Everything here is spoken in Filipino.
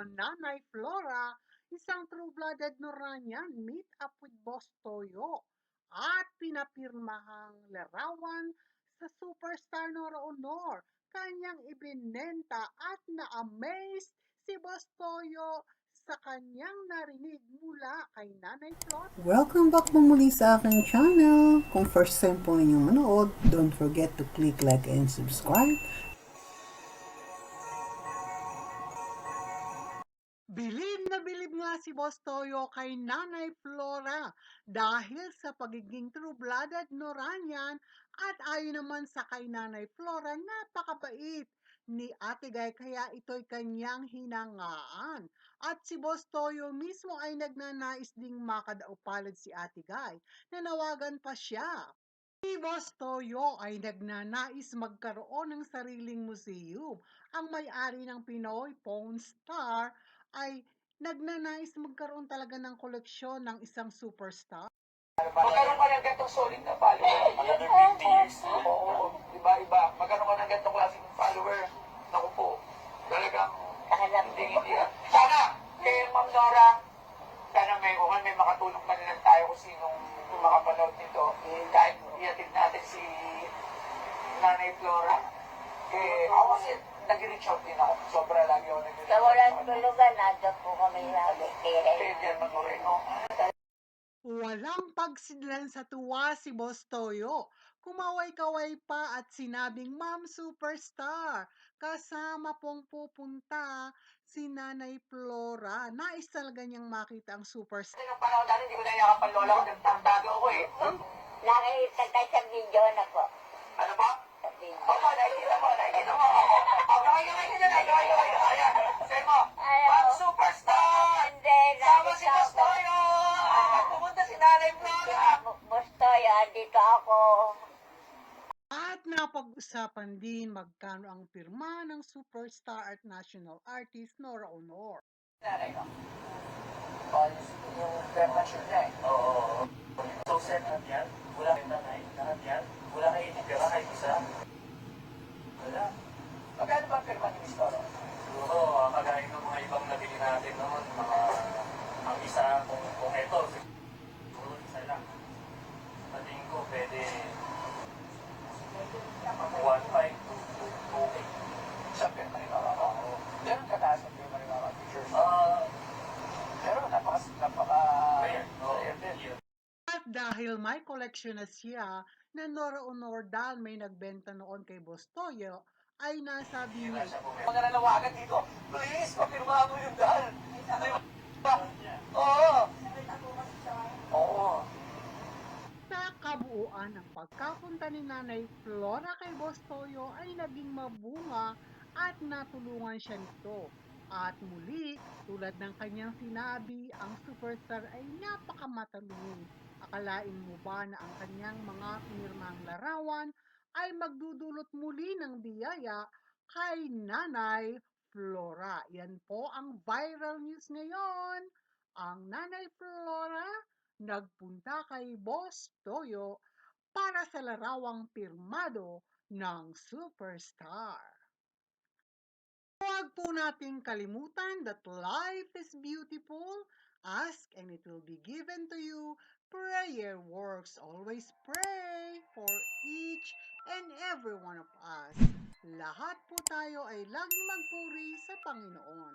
Nanay Flora, isang true-blooded Noranian, meet up with Boss Toyo at pinapirmahang larawan sa superstar Nora Honor. Kanyang ibinenta at na-amaze si Boss Toyo sa kanyang narinig mula kay Nanay Flora. Welcome back po muli sa aking channel. Kung first time po inyong manood, don't forget to click like and subscribe. Bilib na bilib nga si Boss Toyo kay Nanay Flora dahil sa pagiging true-blooded Noranian at ayon naman sa kay Nanay Flora, napakabait ni Ate Guy kaya ito'y kanyang hinangaan. At si Boss Toyo mismo ay nagnanais ding makadaupalad si Ate Guy, nanawagan pa siya. Si Boss Toyo ay nagnanais magkaroon ng sariling museum. Ang may-ari ng Pinoy Pawn Star ay nagnanais magkaroon talaga ng koleksyon ng isang superstar. Magkaroon ka ng gantong solid na follower. Another 50 years. Oo, iba-iba. Magkaroon ka ng gantong klaseng follower. Naku po, talagang hindi. Sana, kay Ma'am Nora, sana may makatulong man lang tayo kung sinong makapanood nito. Kahit iatid natin si Nanay Flora. Ako kasi nag-reach out din ako. Sobra lagi ako nag-reach out. Sa walang tulugan, nandun po kami lagi. Kaya dyan Magoreno. Walang pagsidlan sa tuwa si Boss Toyo. Kumaway-kaway pa at sinabing, Ma'am Superstar, kasama pong pupunta si Nanay Flora. Nais talaga niyang makita ang superstar. Kasi nung panahon dati, hindi ko naiyakan pa lola ko. Nagtartado ako eh. Nakita tayo sa video na po. Ano ba? Sa video. Opo, nakikita mo. Ayan, say mo. Ma'am Superstar! Hindi, Sama si nakita Boss ko. Toyo! Pumunta si Nanay Flora! Gusto yan, dito ako. At napag-usapan din magkano ang pirma ng superstar at national artist Nora Honor. Nanay mo. Yung permanent niya eh. Oo. So, set na yan. Wala kayong nanay. Lahat yan. Wala kayong inipira kahit isa. Wala. Magkano ba ang pirma ni Miss Toro? Siguro, kagaya ng mga ibang nabili natin noon, ang isa, kung ito, siguro isa lang. Sa tingin ko, pwede 1.5 to 2.8. Sa pirma ni Toro. Oo. Ganun kataas ang pirma ni Mama Pictures. Pero Rare. Oo, rare din. yun. At dahil may collection na siya na Nora Honor dahil may nagbenta noon kay Boss Toyo, ay nasabi niya, Mga nanawagan dito, please, papirma mo yung dahil. Oo. Oo. sa kabuuan ng pagkapunta ni Nanay Flora kay Boss Toyo ay naging mabunga at natulungan siya nito. At muli, tulad ng kanyang sinabi, ang superstar ay napakamatalino. Akalain mo ba na ang kanyang mga pinirmang larawan ay magdudulot muli ng biyaya kay Nanay Flora? Yan po ang viral news ngayon. Ang Nanay Flora nagpunta kay Boss Toyo para sa larawang pirmado ng superstar. Huwag po nating kalimutan that life is beautiful. Ask and it will be given to you. Prayer works. Always pray for each and every one of us. Lahat po tayo ay laging magpuri sa Panginoon.